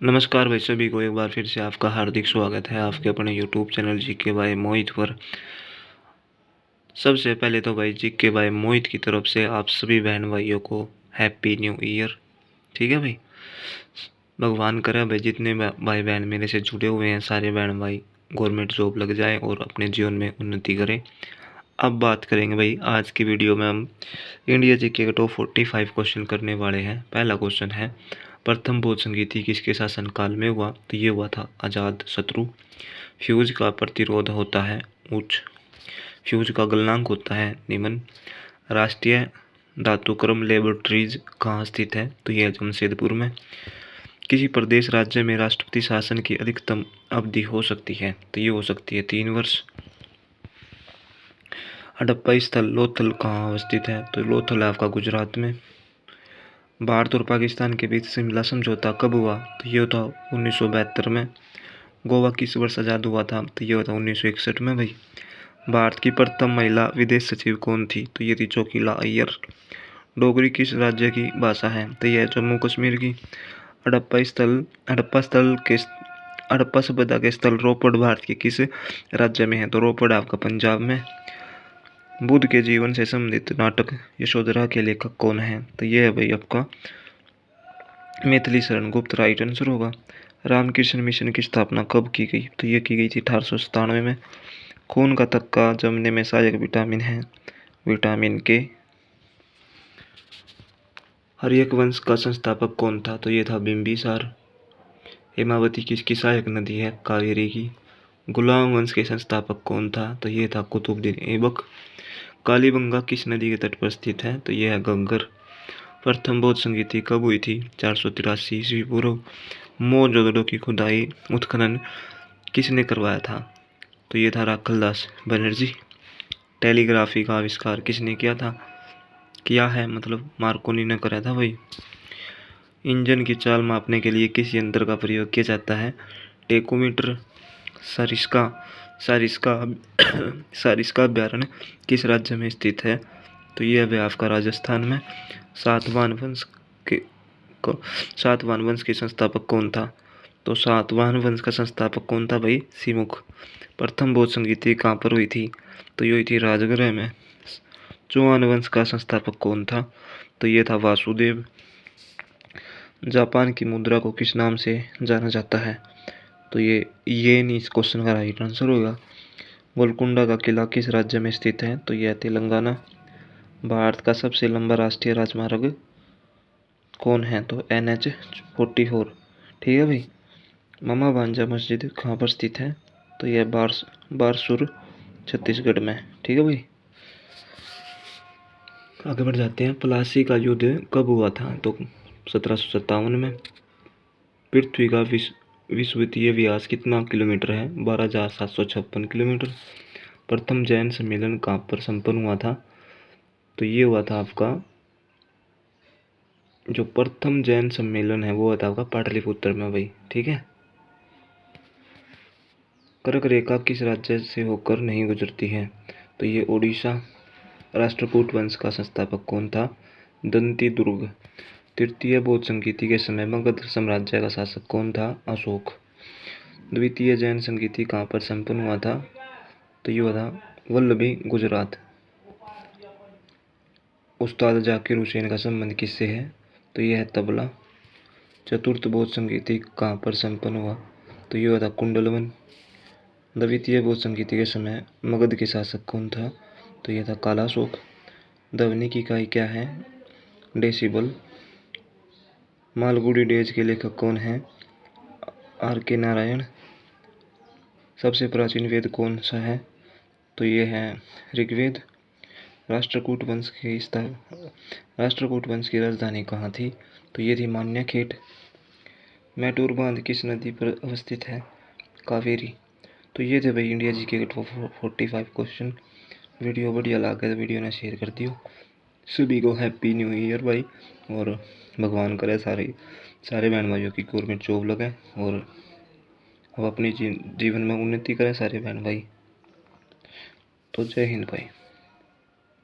नमस्कार भाई सभी को एक बार फिर से आपका हार्दिक स्वागत है आपके अपने यूट्यूब चैनल जीके बाय मोहित पर। सबसे पहले तो भाई जीके बाय मोहित की तरफ से आप सभी बहन भाइयों को हैप्पी न्यू ईयर। ठीक है भाई, भगवान करे भाई जितने भाई बहन मेरे से जुड़े हुए हैं सारे बहन भाई गवर्नमेंट जॉब लग जाए और अपने जीवन में उन्नति करें। अब बात करेंगे भाई आज की वीडियो में हम इंडिया जीके के टॉप 45 क्वेश्चन करने वाले हैं। पहला क्वेश्चन है, प्रथम बोध संगीति किसके शासनकाल में हुआ? तो ये हुआ था आजाद शत्रु। फ्यूज का प्रतिरोध होता है उच्च। फ्यूज का गलनांक होता है निम्न। राष्ट्रीय धातुक्रम लेबोरेटरीज कहाँ स्थित है? तो यह जमशेदपुर में। किसी प्रदेश राज्य में राष्ट्रपति शासन की अधिकतम अवधि हो सकती है? तो ये हो सकती है 3 वर्ष। हड़प्पा स्थल लोथल कहाँ अवस्थित है? तो लोथल है आपका गुजरात में। भारत और पाकिस्तान के बीच शिमला समझौता कब हुआ? तो ये था 1972 में। गोवा किस वर्ष आज़ाद हुआ था? तो ये था 1961 में भाई। भारत की प्रथम महिला विदेश सचिव कौन थी? तो ये थी चोकीला अय्यर। डोगरी किस राज्य की भाषा है? तो यह जम्मू कश्मीर की। हड़प्पा सभ्यता के स्थल रोपड़ भारत के किस राज्य में है? तो रोपड़ आपका पंजाब में। बुद्ध के जीवन से संबंधित नाटक यशोधरा के लेखक कौन है? तो ये है भाई आपका मैथिली शरण गुप्त। राइट आंसर होगा। रामकृष्ण मिशन की स्थापना कब की गई? तो ये की गई थी 1897 में। खून का थक्का जमने में सहायक विटामिन है विटामिन के। हर्यक वंश का संस्थापक कौन था? तो ये था बिंबिसार। हेमावती किसकी सहायक नदी है? कावेरी की। गुलाम वंश के संस्थापक कौन था? तो ये था कुतुबुद्दीन ऐबक। कालीबंगा किस नदी के तट पर स्थित है? तो यह है घग्गर। प्रथम बौद्ध संगीति कब हुई थी? 483 ईस्वी पूर्व। मोहनजोदड़ो की खुदाई उत्खनन किसने करवाया था? तो ये था राखलदास बनर्जी। टेलीग्राफी का आविष्कार किसने किया है मतलब मार्कोनी ने करा था भाई। इंजन की चाल मापने के लिए किस यंत्र का प्रयोग किया जाता है? टेकोमीटर। सारिस्का सारिस्का सारिस्का अभ्यारण्य किस राज्य में स्थित है? तो यह है आपका राजस्थान में। सातवाहन वंश के संस्थापक कौन था? तो सातवाहन वंश का संस्थापक कौन था भाई? सिमुख। प्रथम बौद्ध संगीति कहाँ पर हुई थी? तो ये हुई थी राजगृह में। चौहान वंश का संस्थापक कौन था? तो ये था वासुदेव। जापान की मुद्रा को किस नाम से जाना जाता है? तो ये नहीं इस क्वेश्चन का राइट आंसर होगा। गोलकुंडा का किला किस राज्य में स्थित है? तो यह तेलंगाना। भारत का सबसे लंबा राष्ट्रीय राजमार्ग कौन है? तो NH-44। ठीक है भाई। मामा भांजा मस्जिद कहाँ पर स्थित है? तो यह बारसूर छत्तीसगढ़ में। ठीक है भाई, आगे बढ़ जाते हैं। प्लासी का युद्ध कब हुआ था? तो 1757 में। पृथ्वी का विषुवतीय व्यास कितना किलोमीटर है? 12,756 किलोमीटर। प्रथम जैन सम्मेलन कहाँ पर संपन्न हुआ था? तो ये हुआ था आपका जो प्रथम जैन सम्मेलन है वो हुआ था आपका पाटलिपुत्र में भाई। ठीक है। कर्क रेखा किस राज्य से होकर नहीं गुजरती है? तो ये ओडिशा। राष्ट्रकूट वंश का संस्थापक कौन था? दंती दुर्ग। तृतीय बौद्ध संगीति के समय मगध साम्राज्य का शासक कौन था? अशोक। द्वितीय जैन संगीति कहाँ पर संपन्न हुआ था? तो ये हुआ था वल्लभी गुजरात। उस्ताद जाकिर हुसैन का संबंध किससे है? तो यह है तबला। चतुर्थ बौद्ध संगीति कहाँ पर संपन्न हुआ? तो ये हुआ था कुंडलवन। द्वितीय बौद्ध संगीति के समय मगध के शासक कौन था? तो यह था कालाशोक। ध्वनि की इकाई क्या है? डेसिबल। मालगुडी डेज के लेखक कौन हैं? RK नारायण। सबसे प्राचीन वेद कौन सा है? तो ये है ऋग्वेद। राष्ट्रकूट वंश की राजधानी कहाँ थी? तो ये थी मान्यखेट। मैटूर बांध किस नदी पर अवस्थित है? कावेरी। तो ये थे भाई इंडिया जीके के टॉप 45 क्वेश्चन। वीडियो बढ़िया लगा तो वीडियो ने शेयर कर दियो। सभी को हैप्पी न्यू ईयर भाई, और भगवान करे सारे बहन भाइयों की गवर्नमेंट जॉब लगे और अब अपनी जीवन में उन्नति करें सारे बहन भाई। तो जय हिंद भाई।